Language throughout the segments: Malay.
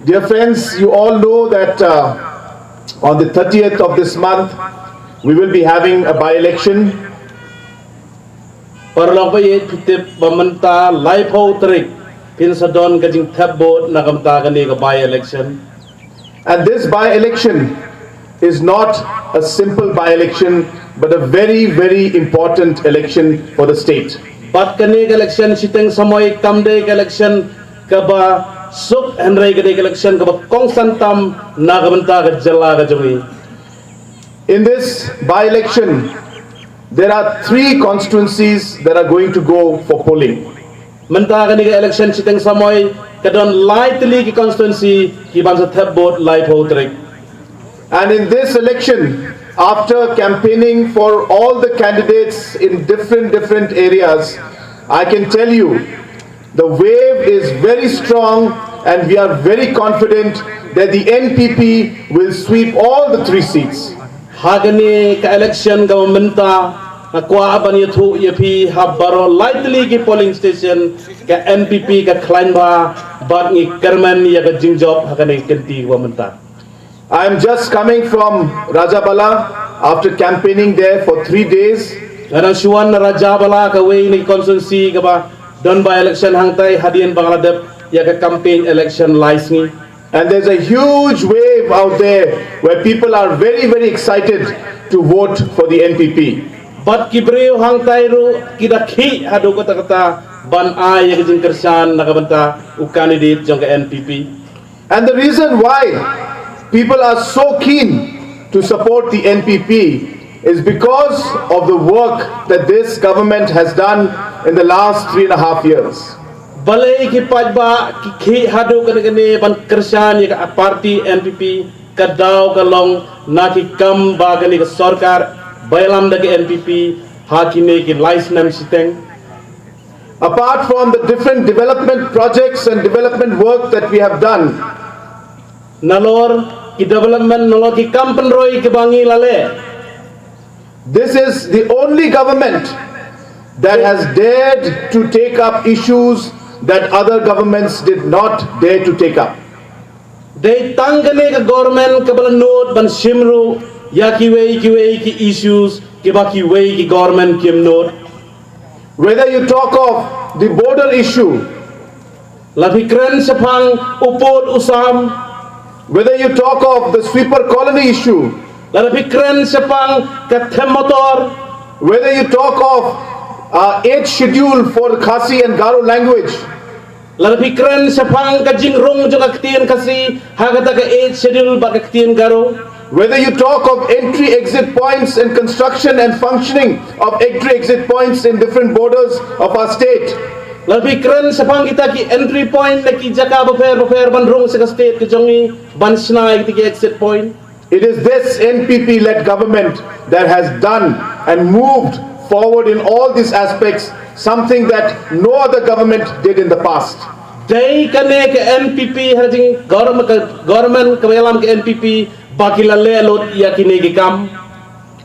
Dear friends, you all know that on the 30th of this month, we will be having a by-election. Parlok ba ye pitip bamanta live ho trik pinsadon kajing tabot nakamta kani ka by-election. And this by-election is not a simple by-election, but a very, very important election for the state. Bat kani ka election siteng samoy kamde ka election kaba suk henry kani ka election kaba kongsantam nakamta ka Jylla ka jungi. In this by-election, there are 3 constituencies that are going to go for polling. Menta kani ka election siteng samoy kadon lightly ki constituency ki bansa tabot live ho trik. And in this election, after campaigning for all the candidates in different areas, I can tell you the wave is very strong and we are very confident that the NPP will sweep all the 3 seats. Hagani ka election governmenta nakwa ban yathu yapi habaro lightly ki polling station ka NPP ka Rangbah bat ngi kerman ya ka jingjob hagani kenti governmenta. I am just coming from Rajabala after campaigning there for 3 days. Karena suan Rajabala ka way ni constituency ka ba don by election hangtai hadian Bangladesh ya ka campaign election license. And there's a huge wave out there where people are very, very excited to vote for the NPP. Bat kibreo hangtai ru kidakhi hadu kata ban ay ya jing kersan nakabanta u candidate jong ka NPP. And the reason why people are so keen to support the NPP is because of the work that this government has done in the last 3.5 years. Balai ki pajba ki hadu kani ban kersan ya ka party NPP kadau kalong naki kam ba kani ka sorkar bailam da ka NPP hakine ki license siteng. Apart from the different development projects and development work that we have done, nalor ki development nalor ki kam pynroi ki bangi lale. This is the only government that has dared to take up issues that other governments did not dare to take up. They tangane ka government ka bala note ban simru ya ki way ki issues ki ba ki way ki government kim note. Whether you talk of the border issue, Labikren sepang upod usam, whether you talk of the sweeper colony issue, labikren sepang kathem motor, whether you talk of 8th schedule for the Khasi and Garo language, labikren sepang kajing rong jong aktian kasi hagata ka 8 schedule ba aktian garo. whether you talk of entry-exit points and construction and functioning of entry-exit points in different borders of our state, labikren sepang kita ki entry point na ki jaka bafer ban rong sa state ki jongi ban snai ki exit point. it is this NPP-led government that has done and moved forward in all these aspects, something that no other government did in the past. Dai kane ke NPP harjing government kabelam ke NPP bakila lelot yakine ki kam.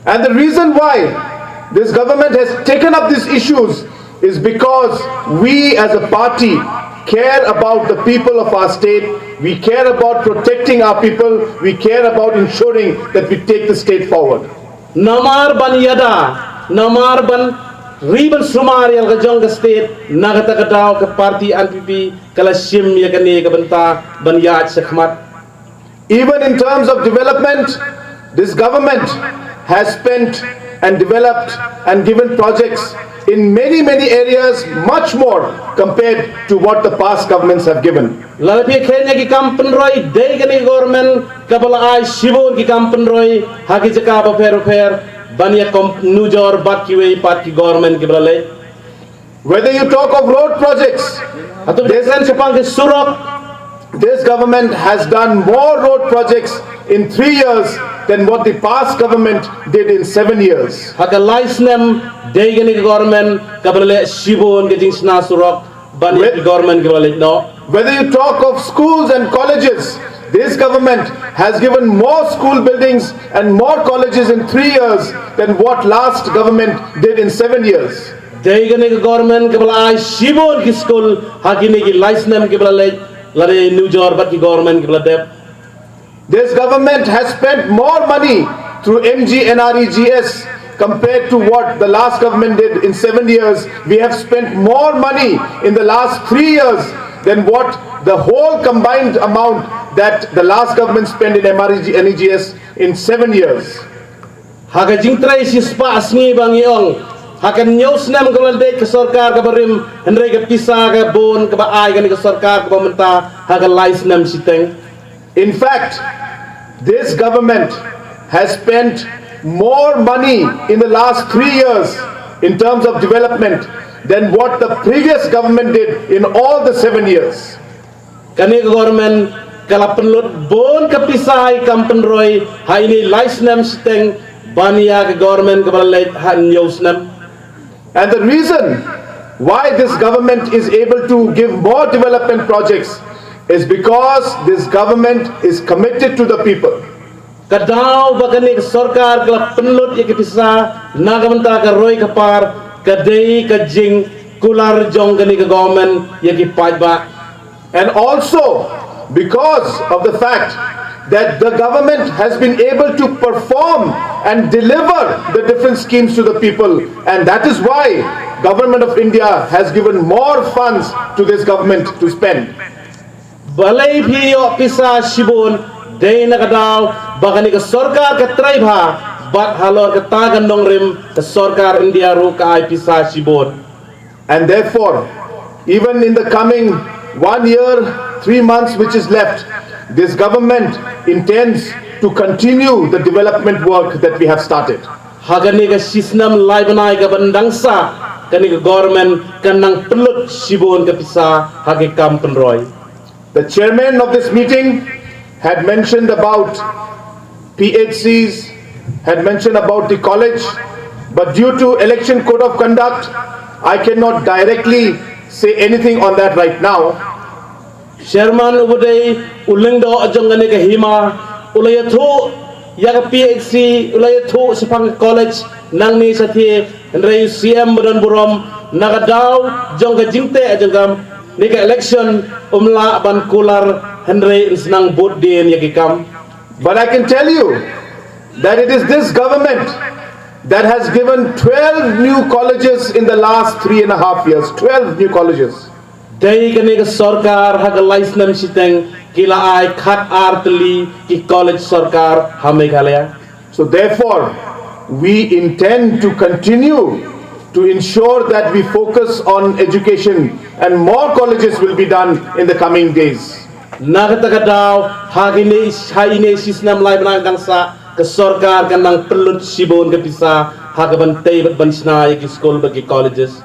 And the reason why this government has taken up these issues is because we as a party care about the people of our state, we care about protecting our people, we care about ensuring that we take the state forward. Namar ban yada, namar ban riban sumar yang kajong ke state nagata kadao ke party NPP kala sim yakane ke benta ban yad sekhmat. Even in terms of development, this government has spent and developed and given projects in many areas, much more compared to what the past governments have given. Lalapi kenya ki kam pynroi dei kani government kabala ai sibon ki kam pynroi haki jaka ba fer bania kom nujor bat ki wei pat ki government ki brale. Whether you talk of road projects, Atu desan sepang ke surok. This government has done more road projects in 3 years than what the past government did in 7 years. Haka license dei kani government kabale sibon ke jing sna surok bania ki government ki brale no. Whether you talk of schools and colleges, this government has given more school buildings and more colleges in 3 years than what last government did in 7 years. Dei kani government kabala ai sibon ki school hakini ki license ki brale lari New York bat ki government ki bladep. This government has spent more money through MGNREGS compared to what the last government did in 7 years. We have spent more money in the last 3 years than what the whole combined amount that the last government spent in MREGS in 7 years. Haga jing trei si spa asmi bang iong. Hakan nyos nam kabalde ke sorkar ka barim hendrai ke pisa ke bon ke ba ai ke sorkar ke pemerintah haga lais nam siteng. In fact, this government has spent more money in the last 3 years in terms of development than what the previous government did in all the 7 years. Kani government kala penlut bon ke pisai kam pynroi ha ini lais nam siteng bania ke government ke balai han nyos nam. And the reason why this government is able to give more development projects is because this government is committed to the people. Kadau bagani ke sorkar kala penlut ye ke pisa nagamenta ke roi ke par ke dei ke jing kular jong kani ke government ye ke pajba. And also because of the fact that the government has been able to perform and deliver the different schemes to the people, and that is why Government of India has given more funds to this government to spend. Balai piyo pisa shibun dei nakadaw bagani ke sorkar ke trei bha bat halor ke tagan dong rim ke sorkar India ru ka ai pisa shibun. And therefore, even in the coming 1 year, 3 months which is left, this government intends to continue the development work that we have started. Hagani ke sistem lai banai ke bandangsa kani ke government kanang pelut shibun ke pisa hage kam pynroi. The chairman of this meeting had mentioned about PHCs, had mentioned about the college, but due to election code of conduct, I cannot directly say anything on that right now. Chairman ubudai ulengdo ajongani ke hima ulayathu ya ke PHC ulayathu sepang college nang ni sathi hendrai CM budan burom nagadau jong ke jingte ajongam ni ke election umla ban kular hendrai senang bot din ya ke kam. But I can tell you that it is this government that has given 12 new colleges in the last 3.5 years. 12 new colleges. Dei kani ke sorkar haga lais nam siteng kila ai khat artli ki college sorkar ha Meghalaya. So therefore, we intend to continue to ensure that we focus on education, and more colleges will be done in the coming days. Nagatagadaw hagine sistem lai banang dangsa ke sorkar kanang pelut sibon ke pisa haga bantei bat bansna ki school bagi colleges.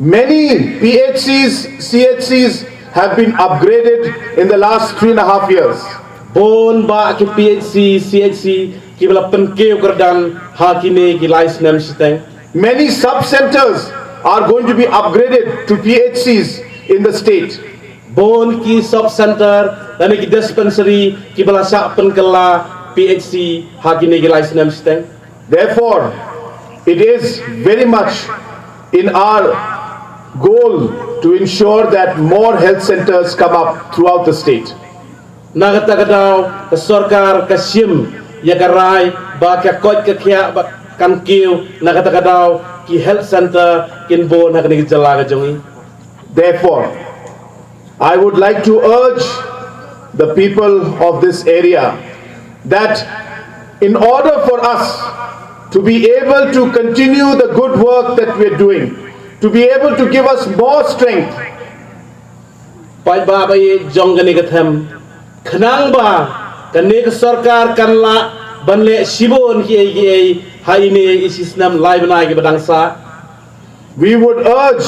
Many PHCs, CHCs have been upgraded in the last 3.5 years. Bon ba ki PHC, CHC ki bala penkeu kerdan hakine ki lais nam siteng. Many sub-centers are going to be upgraded to PHCs in the state. Bon ki sub center dan ki dispensary ki bala sak penkela PHC hakine ki lais nam siteng. Therefore, it is very much in our goal to ensure that more health centers come up throughout the state. Nagatagadaw ke sorkar ke sim ya karai ba ke kot ke khia ba kan kiu nagatagadaw ki health center kin bon hakni ki jala ke jongi. Therefore, I would like to urge the people of this area that in order for us to be able to continue the good work that we are doing, to be able to give us more strength, pai ba bai jong gani ke them khnang ba kani ke sorkar kan la banle sibon ki haine sistem lai banai ke badangsa. we would urge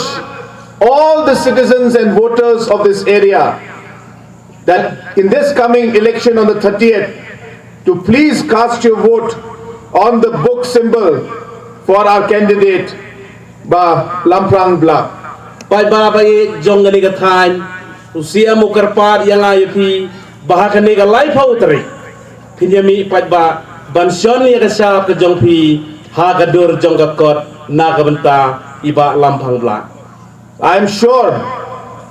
all the citizens and voters of this area that in this coming election on the 30th to please cast your vote on the book symbol for our candidate Ba Lamprang Bla. Pai ba bai jong gani ke thain usia mukarpad yang ayu bahkan ni ke lai pau teri pinjami pai ba bansion ni ke sap ke jong pi ha ke dur jong ke kot na ke benta iba Lampang Bla. I am sure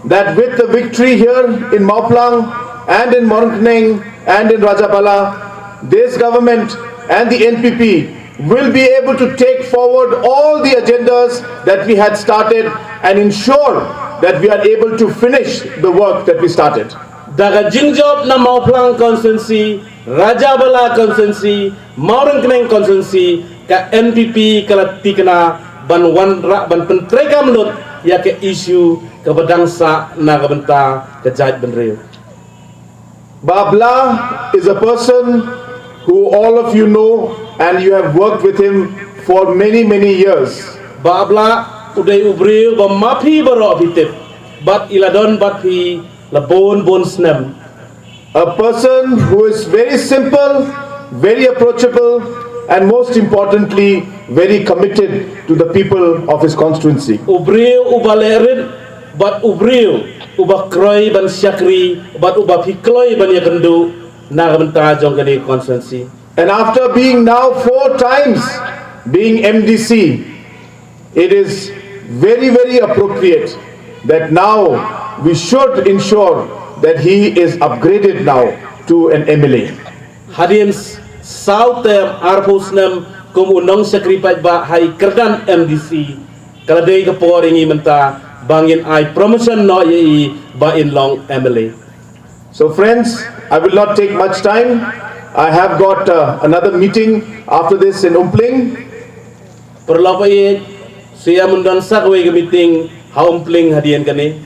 that with the victory here in Mauplang and in Mornkneng and in Rajapala, this government and the NPP will be able to take forward all the agendas that we had started and ensure that we are able to finish the work that we started. Daga Jingjob na Mauplang constituency, Rajapala constituency, Mornkneng constituency, ka NPP kalatikna ban wanra ban Myntri Kamlut ya ke isu kebedangsa na kabenta kejait benreu. Babla is a person who all of you know and you have worked with him for many years. Babla uday ubreu ba mapi baro abitip bat iladon bat pi labon bon snem. A person who is very simple, very approachable, and most importantly, very committed to the people of his constituency. Ubreu ubalerin bat ubreu uba kroi ban syakri bat uba pikloi ban yakendu na kabenta jong kani constituency. And after being now 4 times being MDC, it is very appropriate that now we should ensure that he is upgraded now to an MLA. Hadirin sautem arpusnem kum unong sakripaj ba hai kerdan MDC kaladei kaporingi menta bangin ai promotion no ye ba in long MLA. So friends, I will not take much time. I have got another meeting after this in Umpling. Perlapai siya mundan sakwe ke meeting ha Umpling hadian kani.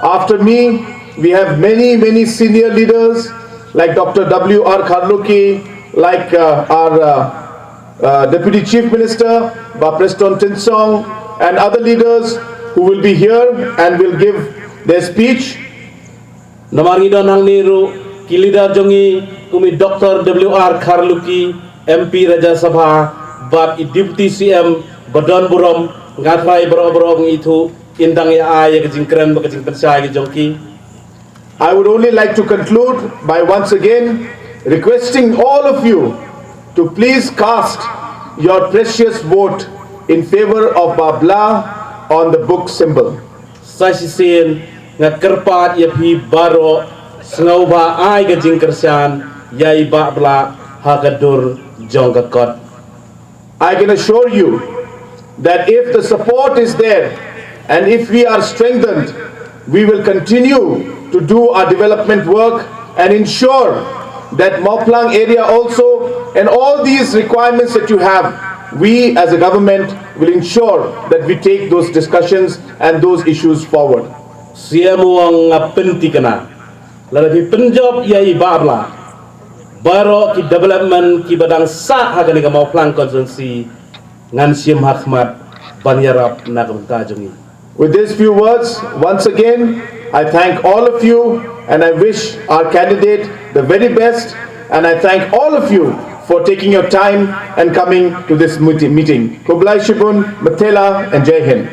After me, we have many senior leaders like Dr. W.R. Kharluki, like our Deputy Chief Minister, Preston Tinsong, and other leaders who will be here and will give their speech. Namangi don hang niru kilida jongi kumi Dr. W.R. Kharluki, MP Raja Sabha, bat Deputy CM Badon Burom, ngatrai bro itu indang ya ay kejingkren kejing pensai jongki. I would only like to conclude by once again requesting all of you to please cast your precious vote in favor of Babla on the book symbol. Sasisin ngakerpat ya pi baro snauba ay kejingkersan yai Babla hagadur jongkakot. I can assure you that if the support is there and if we are strengthened, we will continue to do our development work and ensure that Mauplang area also and all these requirements that you have, we as a government will ensure that we take those discussions and those issues forward. Siamu ang ngapenti kana lalabi penjob yai Babla baro ki development ki badang sa hagani ka Mauplang constituency ngan siam hakmat banyarap na kabenta jongi. With these few words, once again, I thank all of you and I wish our candidate the very best, and I thank all of you for taking your time and coming to this meeting. Kublai Shibun, Mathela and Jai Hind.